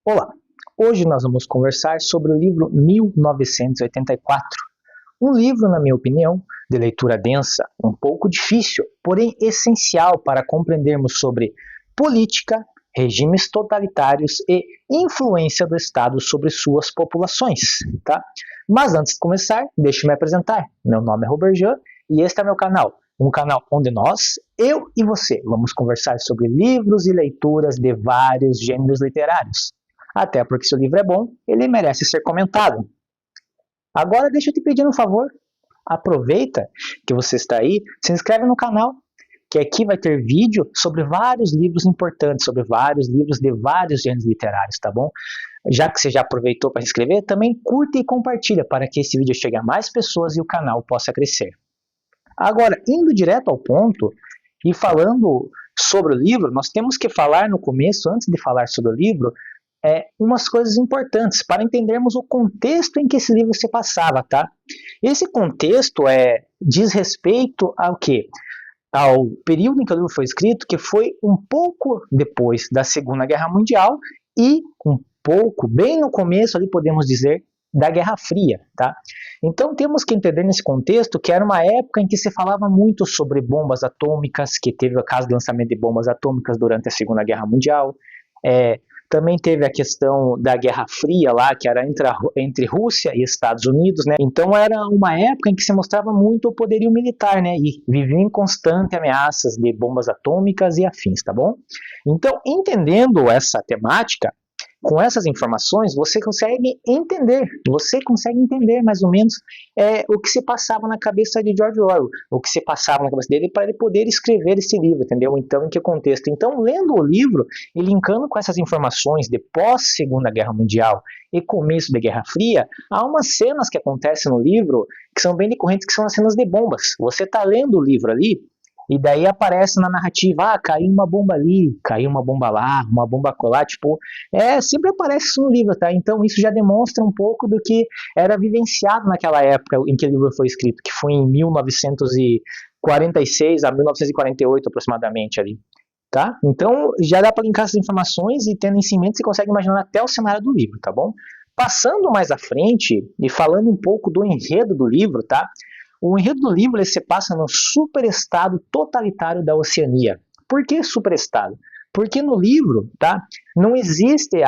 Olá, hoje nós vamos conversar sobre o livro 1984. Um livro, na minha opinião, de leitura densa, um pouco difícil, porém essencial para compreendermos sobre política, regimes totalitários e influência do Estado sobre suas populações. Tá? Mas antes de começar, deixe-me apresentar. Meu nome é Roberjan e este é meu canal. Um canal onde nós, eu e você, vamos conversar sobre livros e leituras de vários gêneros literários. Até porque se o livro é bom, ele merece ser comentado. Agora deixa eu te pedir um favor. Aproveita que você está aí, se inscreve no canal, que aqui vai ter vídeo sobre vários livros importantes, sobre vários livros de vários gêneros literários, tá bom? Já que você já aproveitou para se inscrever, também curta e compartilha para que esse vídeo chegue a mais pessoas e o canal possa crescer. Agora, indo direto ao ponto e falando sobre o livro, nós temos que falar no começo, antes de falar sobre o livro, umas coisas importantes para entendermos o contexto em que esse livro se passava, tá? Esse contexto diz respeito ao quê? Ao período em que o livro foi escrito, que foi um pouco depois da Segunda Guerra Mundial e um pouco, bem no começo ali podemos dizer, da Guerra Fria, tá? Então temos que entender nesse contexto que era uma época em que se falava muito sobre bombas atômicas, que teve o caso de lançamento de bombas atômicas durante a Segunda Guerra Mundial, também teve a questão da Guerra Fria lá, que era entre Rússia e Estados Unidos, né? Então era uma época em que se mostrava muito o poderio militar, né? E vivia em constante ameaças de bombas atômicas e afins, tá bom? Então, entendendo essa temática, com essas informações, você consegue entender mais ou menos o que se passava na cabeça de George Orwell, o que se passava na cabeça dele para ele poder escrever esse livro, entendeu? Então, em que contexto? Então, lendo o livro e linkando com essas informações de pós-Segunda Guerra Mundial e começo da Guerra Fria, há umas cenas que acontecem no livro que são bem decorrentes, que são as cenas de bombas. Você está lendo o livro ali, e daí aparece na narrativa, caiu uma bomba ali, caiu uma bomba lá, uma bomba colar, tipo, sempre aparece isso no livro, tá? Então isso já demonstra um pouco do que era vivenciado naquela época em que o livro foi escrito, que foi em 1946 a 1948 aproximadamente ali, tá? Então já dá para linkar essas informações e tendo isso em mente você consegue imaginar até o cenário do livro, tá bom? Passando mais à frente e falando um pouco do enredo do livro, tá? O enredo do livro ele se passa no superestado totalitário da Oceania. Por que superestado? Porque no livro, tá, não existe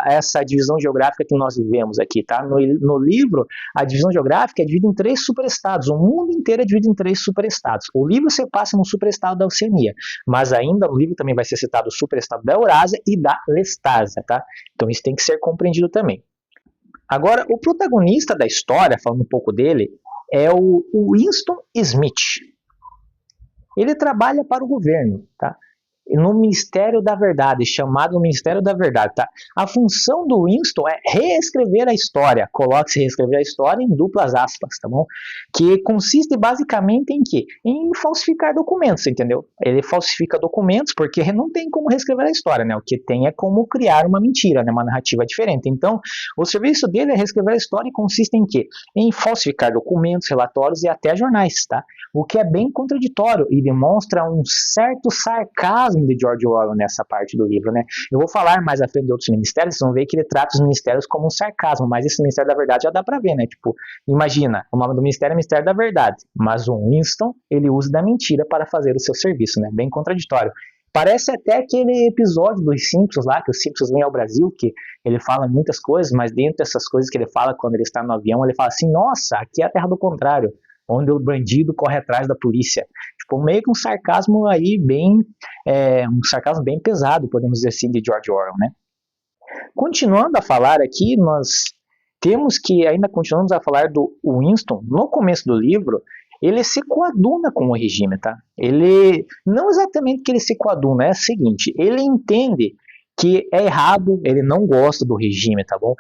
essa divisão geográfica que nós vivemos aqui, tá? No livro, a divisão geográfica é dividida em 3 superestados. O mundo inteiro é dividido em 3 superestados. O livro se passa no superestado da Oceania, mas ainda no livro também vai ser citado o superestado da Eurásia e da Lestásia, tá? Então isso tem que ser compreendido também. Agora, o protagonista da história, falando um pouco dele, é o Winston Smith. Ele trabalha para o governo, tá? No Ministério da Verdade, chamado Ministério da Verdade, tá? A função do Winston é reescrever a história, coloque-se reescrever a história em duplas aspas, tá bom? Que consiste basicamente em quê? Em falsificar documentos, entendeu? Ele falsifica documentos porque não tem como reescrever a história, né? O que tem é como criar uma mentira, né? Uma narrativa diferente. Então, o serviço dele é reescrever a história e consiste em quê? Em falsificar documentos, relatórios e até jornais, tá? O que é bem contraditório e demonstra um certo sarcasmo de George Orwell nessa parte do livro, né? Eu vou falar mais à frente de outros ministérios, vocês vão ver que ele trata os ministérios como um sarcasmo, mas esse Ministério da Verdade já dá pra ver, né? Tipo, imagina, o nome do ministério é Ministério da Verdade, mas o Winston, ele usa da mentira para fazer o seu serviço, né? Bem contraditório. Parece até aquele episódio dos Simpsons lá, que os Simpsons vêm ao Brasil, que ele fala muitas coisas, mas dentro dessas coisas que ele fala quando ele está no avião, ele fala assim, nossa, aqui é a terra do contrário, onde o bandido corre atrás da polícia. Tipo, meio que um sarcasmo aí um sarcasmo bem pesado, podemos dizer assim, de George Orwell, né? Continuando a falar aqui, ainda continuamos a falar do Winston, no começo do livro, ele se coaduna com o regime, tá? Não exatamente que ele se coaduna, é o seguinte, ele entende que é errado, ele não gosta do regime, tá bom?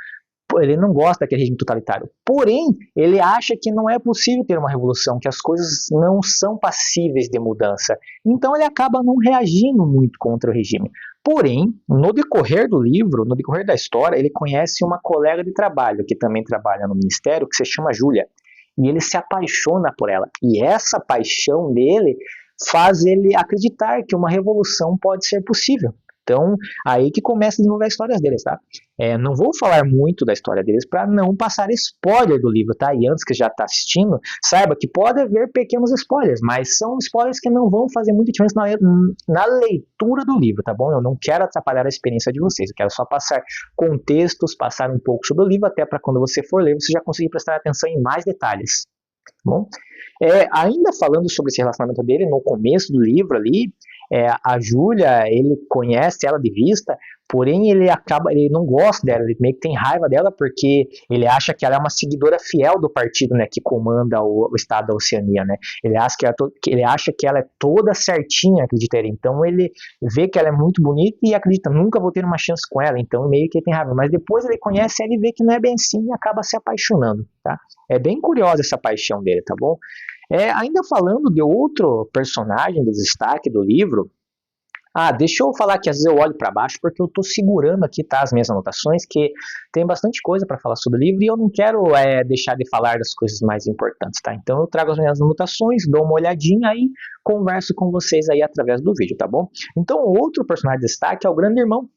Ele não gosta daquele regime totalitário. Porém, ele acha que não é possível ter uma revolução, que as coisas não são passíveis de mudança. Então ele acaba não reagindo muito contra o regime. Porém, no decorrer do livro, no decorrer da história, ele conhece uma colega de trabalho, que também trabalha no ministério, que se chama Júlia. E ele se apaixona por ela. E essa paixão dele faz ele acreditar que uma revolução pode ser possível. Então, aí que começa a desenvolver as histórias deles, tá? Não vou falar muito da história deles para não passar spoiler do livro, tá? E antes que já está assistindo, saiba que pode haver pequenos spoilers, mas são spoilers que não vão fazer muita diferença na leitura do livro, tá bom? Eu não quero atrapalhar a experiência de vocês, eu quero só passar contextos, passar um pouco sobre o livro, até para quando você for ler, você já conseguir prestar atenção em mais detalhes, tá bom? Ainda falando sobre esse relacionamento dele, no começo do livro ali, a Júlia, ele conhece ela de vista, porém ele não gosta dela, ele meio que tem raiva dela porque ele acha que ela é uma seguidora fiel do partido, né, que comanda o estado da Oceania, né? Ele acha que ela é toda certinha, acredita ele. Então ele vê que ela é muito bonita e acredita, nunca vou ter uma chance com ela, então meio que ele tem raiva. Mas depois ele conhece ela e vê que não é bem assim e acaba se apaixonando, tá? É bem curiosa essa paixão dele, tá bom? Ainda falando de outro personagem de destaque do livro, deixa eu falar que às vezes eu olho para baixo porque eu estou segurando aqui, tá, as minhas anotações, que tem bastante coisa para falar sobre o livro e eu não quero deixar de falar das coisas mais importantes, tá? Então eu trago as minhas anotações, dou uma olhadinha aí, converso com vocês aí através do vídeo, tá bom? Então outro personagem de destaque é o Grande Irmão.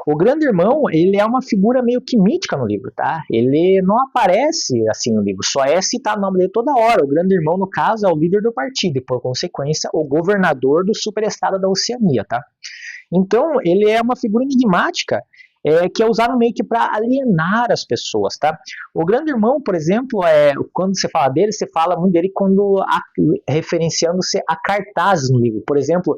O Grande Irmão, ele é uma figura meio que mítica no livro, tá? Ele não aparece assim no livro, só é citado o nome dele toda hora. O Grande Irmão, no caso, é o líder do partido e, por consequência, o governador do superestado da Oceania, tá? Então, ele é uma figura enigmática, que é usado meio que para alienar as pessoas, tá? O Grande Irmão, por exemplo, quando você fala dele, você fala muito dele referenciando-se a cartazes no livro. Por exemplo,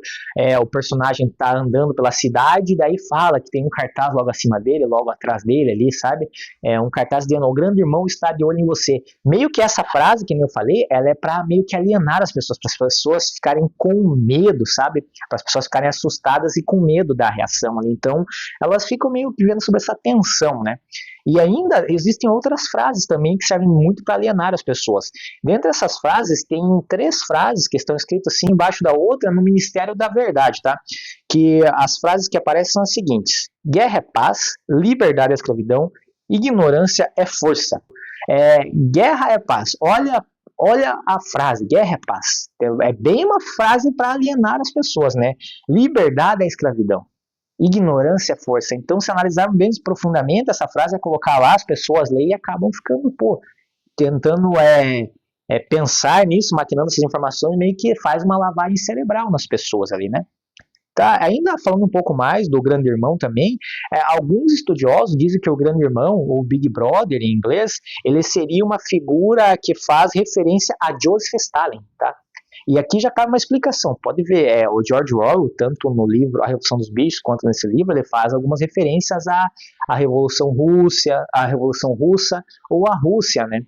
o personagem está andando pela cidade e daí fala que tem um cartaz logo acima dele, logo atrás dele ali, sabe? Um cartaz dizendo, o Grande Irmão está de olho em você. Meio que essa frase, que nem eu falei, ela é para meio que alienar as pessoas, para as pessoas ficarem com medo, sabe? Para as pessoas ficarem assustadas e com medo da reação ali. Então, elas ficam meio vivendo sobre essa tensão, né? E ainda existem outras frases também que servem muito para alienar as pessoas. Dentre essas frases, tem 3 frases que estão escritas assim embaixo da outra no Ministério da Verdade, tá? Que as frases que aparecem são as seguintes: guerra é paz, liberdade é escravidão, ignorância é força. Guerra é paz. Olha a frase, guerra é paz. É bem uma frase para alienar as pessoas, né? Liberdade é escravidão. Ignorância é força. Então, se analisarmos bem profundamente, essa frase é colocar lá, as pessoas leem e acabam ficando, tentando pensar nisso, maquinando essas informações, meio que faz uma lavagem cerebral nas pessoas ali, né? Tá, ainda falando um pouco mais do Grande Irmão também, alguns estudiosos dizem que o Grande Irmão, ou Big Brother em inglês, ele seria uma figura que faz referência a Joseph Stalin, tá? E aqui já cabe uma explicação, pode ver, o George Orwell, tanto no livro A Revolução dos Bichos, quanto nesse livro, ele faz algumas referências à Revolução Russa ou à Rússia, né?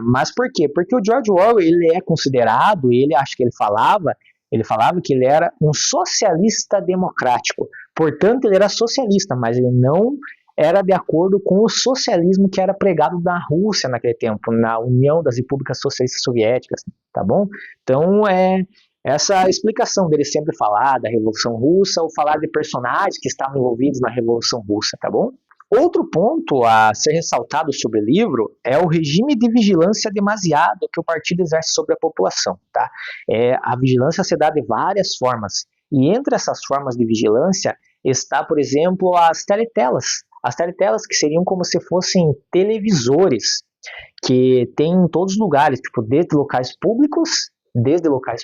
Mas por quê? Porque o George Orwell, ele é considerado, acho que ele falava que ele era um socialista democrático, portanto ele era socialista, mas ele não era de acordo com o socialismo que era pregado na Rússia naquele tempo, na União das Repúblicas Socialistas Soviéticas, tá bom? Então, essa explicação dele sempre falar da Revolução Russa ou falar de personagens que estavam envolvidos na Revolução Russa, tá bom? Outro ponto a ser ressaltado sobre o livro é o regime de vigilância demasiado que o partido exerce sobre a população, tá? A vigilância se dá de várias formas, e entre essas formas de vigilância está, por exemplo, as teletelas. As teletelas que seriam como se fossem televisores que tem em todos os lugares, tipo, desde locais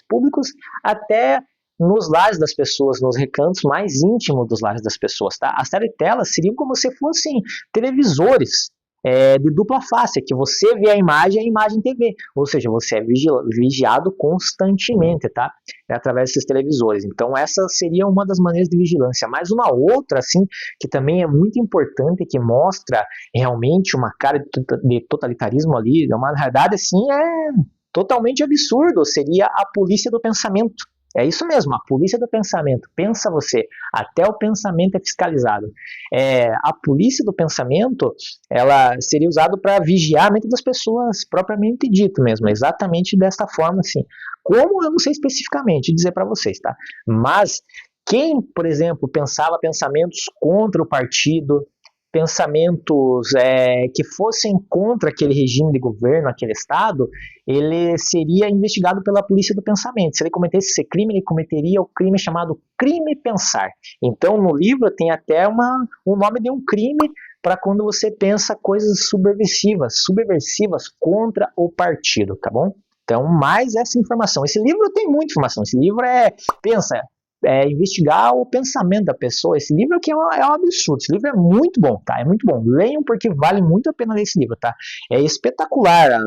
públicos até nos lares das pessoas, nos recantos mais íntimos dos lares das pessoas, tá? As teletelas seriam como se fossem televisores de dupla face, que você vê a imagem TV, ou seja, você é vigiado constantemente, tá? Através desses televisores. Então essa seria uma das maneiras de vigilância. Mas uma outra, assim, que também é muito importante, que mostra realmente uma cara de totalitarismo ali, na realidade, assim, é totalmente absurdo, seria a polícia do pensamento. É isso mesmo, a polícia do pensamento. Pensa você, até o pensamento é fiscalizado. A polícia do pensamento, ela seria usada para vigiar a mente das pessoas, propriamente dito mesmo, exatamente desta forma, assim. Como, eu não sei especificamente dizer para vocês, tá? Mas quem, por exemplo, pensava pensamentos contra o partido, pensamentos que fossem contra aquele regime de governo, aquele Estado, ele seria investigado pela polícia do pensamento. Se ele cometesse esse crime, ele cometeria o crime chamado crime pensar. Então, no livro tem até o nome de um crime para quando você pensa coisas subversivas contra o partido, tá bom? Então, mais essa informação. Esse livro tem muita informação. Esse livro investigar o pensamento da pessoa. Esse livro aqui é um absurdo. Esse livro é muito bom, tá? É muito bom. Leiam porque vale muito a pena ler esse livro, tá? É espetacular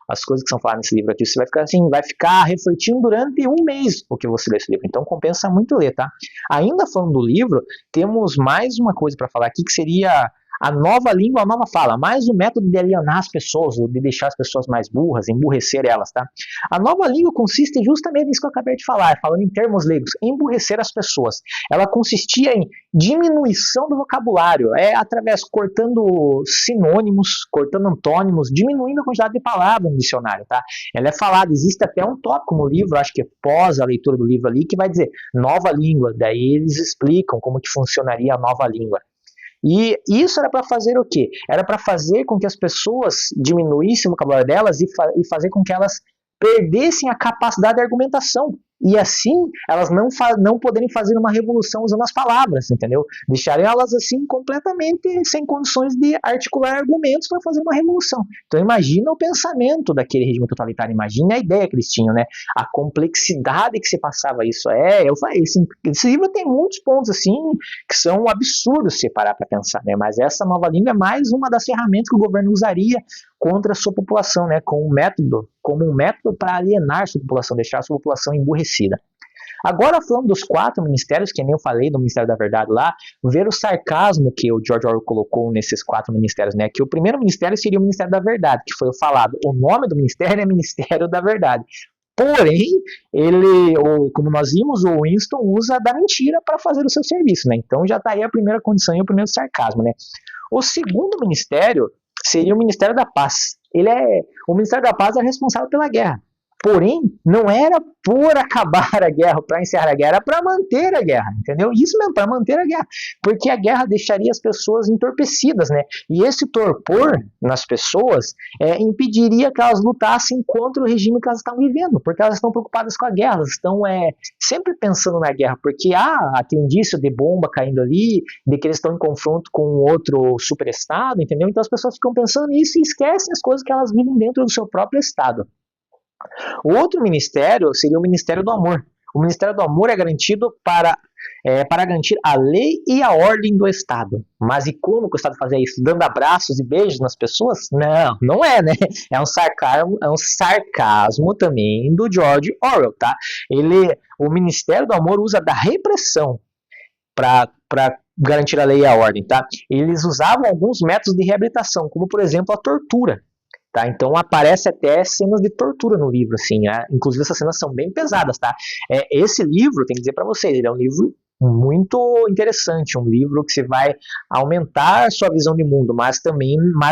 as coisas que são faladas nesse livro aqui. Você vai ficar refletindo durante um mês o que você lê esse livro. Então compensa muito ler, tá? Ainda falando do livro, temos mais uma coisa para falar aqui que seria a nova língua, a nova fala, mais o método de alienar as pessoas, de deixar as pessoas mais burras, emburrecer elas, tá? A nova língua consiste justamente nisso que eu acabei de falar, falando em termos leigos, emburrecer as pessoas. Ela consistia em diminuição do vocabulário, cortando sinônimos, cortando antônimos, diminuindo a quantidade de palavras no dicionário, tá? Ela é falada, existe até um tópico no livro, acho que pós a leitura do livro ali, que vai dizer nova língua, daí eles explicam como que funcionaria a nova língua. E isso era para fazer o quê? Era para fazer com que as pessoas diminuíssem o vocabulário delas e fazer com que elas perdessem a capacidade de argumentação. E assim, elas não poderem fazer uma revolução usando as palavras, entendeu? Deixarem elas assim completamente sem condições de articular argumentos para fazer uma revolução. Então imagina o pensamento daquele regime totalitário, imagina a ideia que eles tinham, né? A complexidade que se passava isso. Eu falei, esse livro tem muitos pontos assim que são absurdos se parar para pensar, né? Mas essa nova língua é mais uma das ferramentas que o governo usaria contra a sua população, né? Como um método para alienar a sua população, deixar a sua população emburrecida. Agora, falando dos 4 ministérios, que nem eu falei do Ministério da Verdade lá, ver o sarcasmo que o George Orwell colocou nesses 4 ministérios, né? Que o primeiro ministério seria o Ministério da Verdade, que foi o falado. O nome do ministério é Ministério da Verdade. Porém, como nós vimos, o Winston usa da mentira para fazer o seu serviço, né? Então já está aí a primeira condição e o primeiro sarcasmo, né? O segundo ministério seria o Ministério da Paz. O Ministério da Paz é responsável pela guerra. Porém, não era por acabar a guerra, para encerrar a guerra, era para manter a guerra, entendeu? Isso mesmo, para manter a guerra. Porque a guerra deixaria as pessoas entorpecidas, né? E esse torpor nas pessoas impediria que elas lutassem contra o regime que elas estão vivendo, porque elas estão preocupadas com a guerra, elas estão sempre pensando na guerra, porque há aquele indício de bomba caindo ali, de que eles estão em confronto com outro superestado, entendeu? Então as pessoas ficam pensando nisso e esquecem as coisas que elas vivem dentro do seu próprio estado. O outro ministério seria o Ministério do Amor. O Ministério do Amor é garantido para garantir a lei e a ordem do Estado. Mas e como que o Estado fazia isso? Dando abraços e beijos nas pessoas? Não, não é, né? É um sarcasmo também do George Orwell, tá? O Ministério do Amor usa da repressão para garantir a lei e a ordem, tá? Eles usavam alguns métodos de reabilitação, como por exemplo a tortura. Tá? Então aparece até cenas de tortura no livro, assim, inclusive essas cenas são bem pesadas, tá? Esse livro, tem que dizer para vocês, ele é um livro muito interessante, um livro que você vai aumentar a sua visão de mundo, mas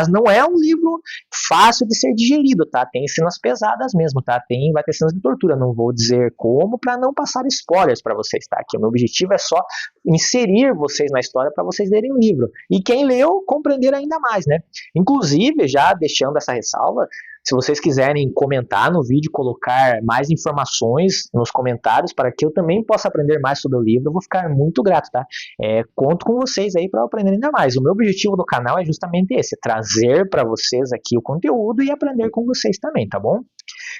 não é um livro fácil de ser digerido, tá? Tem cenas pesadas mesmo, tá? Vai ter cenas de tortura, não vou dizer como para não passar spoilers para vocês, tá? Que o meu objetivo é só inserir vocês na história para vocês lerem o livro. E quem leu, compreender ainda mais, né? Inclusive, já deixando essa ressalva, se vocês quiserem comentar no vídeo, colocar mais informações nos comentários para que eu também possa aprender mais sobre o livro, eu vou ficar muito grato, tá? Conto com vocês aí para aprender ainda mais. O meu objetivo do canal é justamente esse, trazer para vocês aqui o conteúdo e aprender com vocês também, tá bom?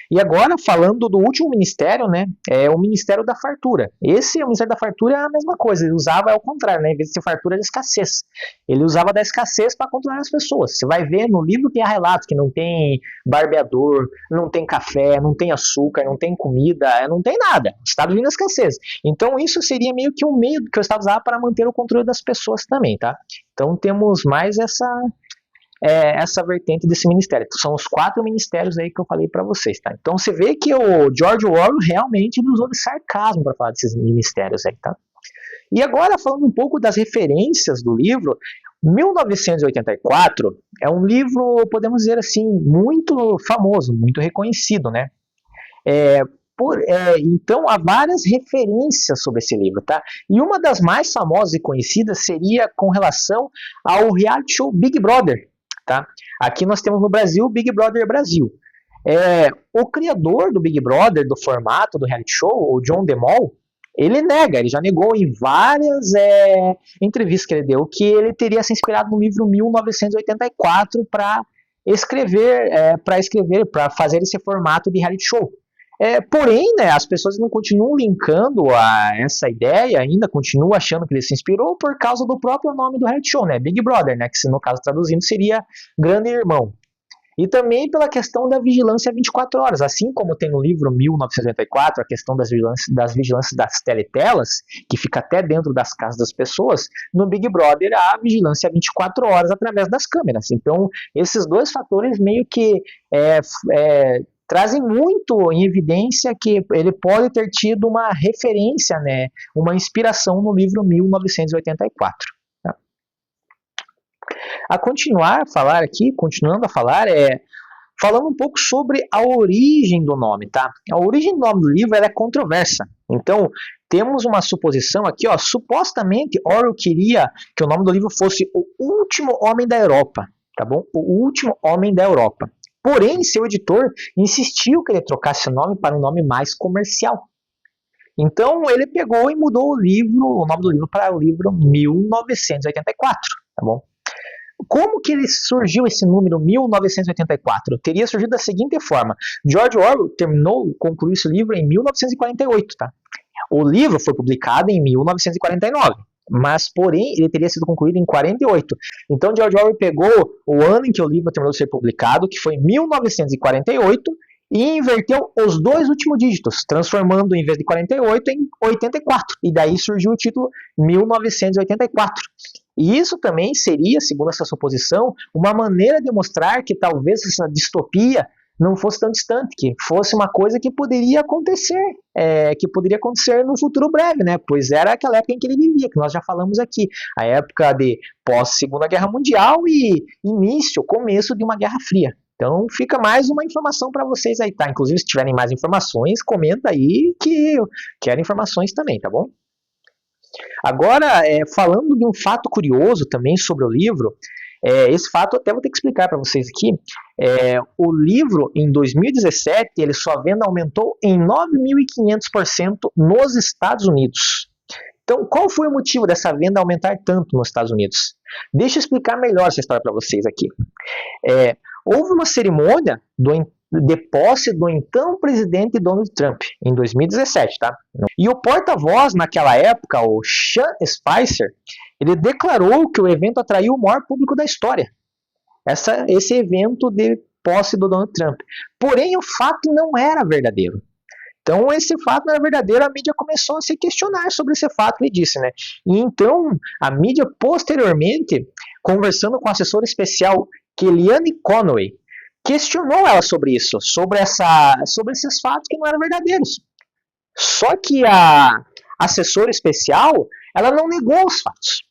E agora, falando do último ministério, né, é o Ministério da Fartura. O Ministério da Fartura é a mesma coisa, ele usava ao contrário, né, em vez de ser fartura, de escassez. Ele usava da escassez para controlar as pessoas. Você vai ver no livro que há relatos que não tem barbeador, não tem café, não tem açúcar, não tem comida, não tem nada. O Estado vive na escassez. Então isso seria meio que um meio que o Estado usava para manter o controle das pessoas também, tá? Então temos mais essa vertente desse ministério. São os 4 ministérios aí que eu falei para vocês, tá? Então você vê que o George Orwell realmente usou de sarcasmo para falar desses ministérios aí, tá? E agora falando um pouco das referências do livro, 1984 é um livro, podemos dizer assim, muito famoso, muito reconhecido, né? Então há várias referências sobre esse livro, tá? E uma das mais famosas e conhecidas seria com relação ao reality show Big Brother, tá? Aqui nós temos no Brasil Big Brother Brasil. O criador do Big Brother, do formato do reality show, o John DeMol, ele já negou em várias entrevistas que ele deu que ele teria se inspirado no livro 1984 para para fazer esse formato de reality show. Porém, né, as pessoas não continuam linkando a essa ideia, ainda continuam achando que ele se inspirou por causa do próprio nome do reality show, né, Big Brother, né, que no caso traduzindo seria Grande Irmão. E também pela questão da vigilância 24 horas, assim como tem no livro 1984 a questão das vigilâncias das teletelas, que fica até dentro das casas das pessoas, no Big Brother há a vigilância 24 horas através das câmeras. Então, esses dois fatores meio que trazem muito em evidência que ele pode ter tido uma referência, né, uma inspiração no livro 1984. Continuando a falar, falando um pouco sobre a origem do nome, tá? A origem do nome do livro é controversa. Então, temos uma suposição aqui, ó, supostamente Orwell queria que o nome do livro fosse O Último Homem da Europa, tá bom? O Último Homem da Europa. Porém, seu editor insistiu que ele trocasse o nome para um nome mais comercial. Então, ele pegou e mudou o nome do livro para o livro 1984, tá bom? Como que surgiu esse número 1984? Teria surgido da seguinte forma: George Orwell concluiu esse livro em 1948, tá? O livro foi publicado em 1949, mas porém ele teria sido concluído em 48. Então George Orwell pegou o ano em que o livro terminou de ser publicado, que foi 1948, e inverteu os dois últimos dígitos, transformando em vez de 48 em 84. E daí surgiu o título 1984. E isso também seria, segundo essa suposição, uma maneira de mostrar que talvez essa distopia não fosse tão distante, que fosse uma coisa que poderia acontecer no futuro breve, né? Pois era aquela época em que ele vivia, que nós já falamos aqui, a época de pós-Segunda Guerra Mundial e começo de uma Guerra Fria. Então fica mais uma informação para vocês aí, tá? Inclusive, se tiverem mais informações, comenta aí que eu quero informações também, tá bom? Agora, falando de um fato curioso também sobre o livro, esse fato eu até vou ter que explicar para vocês aqui. O livro, em 2017, sua venda aumentou em 9.500% nos Estados Unidos. Então, qual foi o motivo dessa venda aumentar tanto nos Estados Unidos? Deixa eu explicar melhor essa história para vocês aqui. Houve uma cerimônia de posse do então presidente Donald Trump, em 2017, tá? E o porta-voz naquela época, o Sean Spicer, ele declarou que o evento atraiu o maior público da história. Esse evento de posse do Donald Trump. Porém, o fato não era verdadeiro. Então, esse fato não era verdadeiro, a mídia começou a se questionar sobre esse fato, ele disse, né? E então, a mídia, posteriormente, conversando com a assessora especial Kellyanne Conway, questionou ela sobre isso, sobre esses fatos que não eram verdadeiros. Só que a assessora especial, ela não negou os fatos.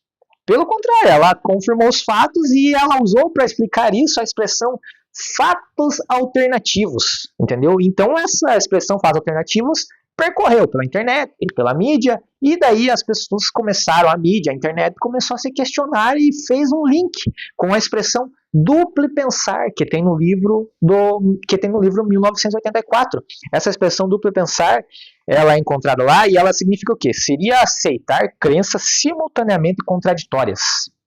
Pelo contrário, ela confirmou os fatos e ela usou para explicar isso a expressão fatos alternativos, entendeu? Então essa expressão fatos alternativos percorreu pela internet e pela mídia, e daí as pessoas começaram, a mídia, a internet começou a se questionar e fez um link com a expressão duplo pensar que tem no livro 1984. Essa expressão duplo pensar, ela é encontrada lá e ela significa o quê? Seria aceitar crenças simultaneamente contraditórias.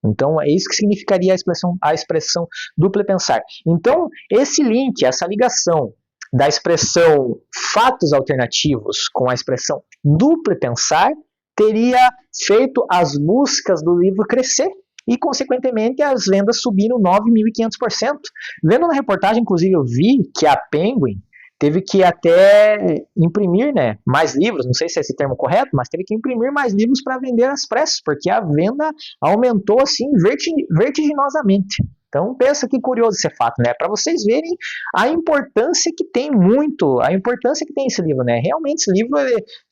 Então é isso que significaria a expressão duplo pensar. Então esse link, essa ligação da expressão fatos alternativos com a expressão duplo pensar teria feito as buscas do livro crescer e, consequentemente, as vendas subiram 9.500%. Vendo na reportagem, inclusive, eu vi que a Penguin teve que até imprimir, né, mais livros, não sei se é esse termo correto, mas teve que imprimir mais livros para vender às pressas, porque a venda aumentou assim vertiginosamente. Então pensa que curioso esse fato, né? Para vocês verem a importância que tem esse livro, né? Realmente esse livro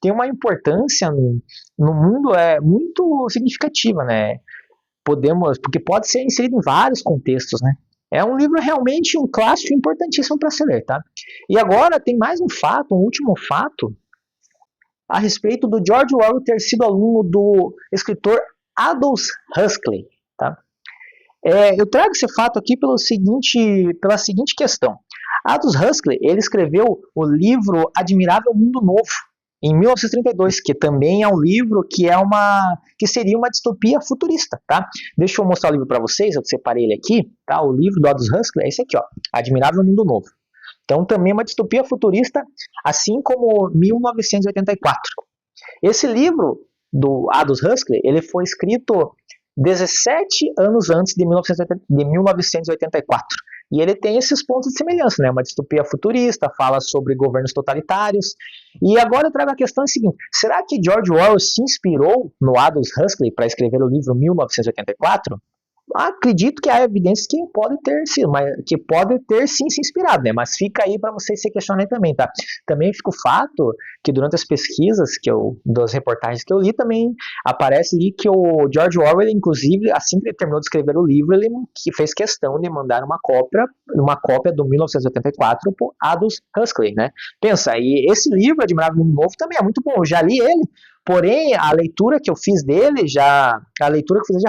tem uma importância no mundo muito significativa, né? Porque pode ser inserido em vários contextos, né? É um livro realmente um clássico importantíssimo para se ler, tá? E agora tem mais um fato, um último fato, a respeito do George Orwell ter sido aluno do escritor Aldous Huxley, tá? Eu trago esse fato aqui pela seguinte questão. Aldous Huxley, ele escreveu o livro Admirável Mundo Novo, em 1932, que também é um livro que seria uma distopia futurista, tá? Deixa eu mostrar o livro para vocês, eu separei ele aqui, tá? O livro do Aldous Huxley é esse aqui, ó, Admirável Mundo Novo. Então também é uma distopia futurista, assim como 1984. Esse livro do Aldous Huxley, ele foi escrito 17 anos antes de 1984. E ele tem esses pontos de semelhança, né? Uma distopia futurista, fala sobre governos totalitários. E agora eu trago a questão seguinte: será que George Orwell se inspirou no Aldous Huxley para escrever o livro 1984? Acredito que há evidências que pode ter sido, mas que pode ter sim se inspirado, né? Mas fica aí para vocês se questionarem também, tá? Também fica o fato que durante as pesquisas das reportagens que eu li, também aparece ali que o George Orwell, inclusive, assim que ele terminou de escrever o livro, ele fez questão de mandar uma cópia do 1984 pro Aldous Huxley, né? Pensa, e esse livro, Admirável Mundo Novo, também é muito bom, eu já li ele. Porém, a leitura que eu fiz dele já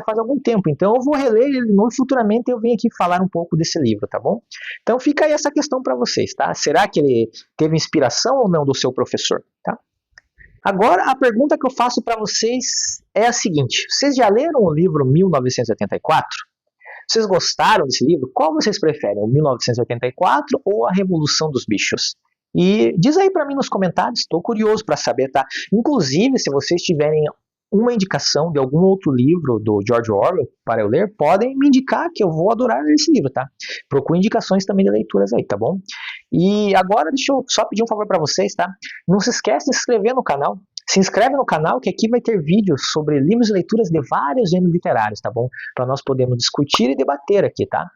faz algum tempo, então eu vou reler ele de novo e futuramente eu venho aqui falar um pouco desse livro, tá bom? Então fica aí essa questão para vocês, tá? Será que ele teve inspiração ou não do seu professor, tá? Agora, a pergunta que eu faço para vocês é a seguinte: vocês já leram o livro 1984? Vocês gostaram desse livro? Qual vocês preferem, o 1984 ou a Revolução dos Bichos? E diz aí para mim nos comentários, estou curioso para saber, tá? Inclusive, se vocês tiverem uma indicação de algum outro livro do George Orwell para eu ler, podem me indicar que eu vou adorar ler esse livro, tá? Procure indicações também de leituras aí, tá bom? E agora deixa eu só pedir um favor para vocês, tá? Não se esquece de se inscrever no canal. Se inscreve no canal que aqui vai ter vídeos sobre livros e leituras de vários gêneros literários, tá bom? Para nós podermos discutir e debater aqui, tá?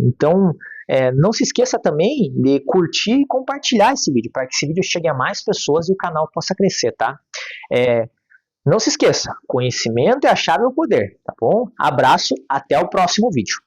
Então, não se esqueça também de curtir e compartilhar esse vídeo, para que esse vídeo chegue a mais pessoas e o canal possa crescer, tá? Não se esqueça, conhecimento é a chave ao poder, tá bom? Abraço, até o próximo vídeo.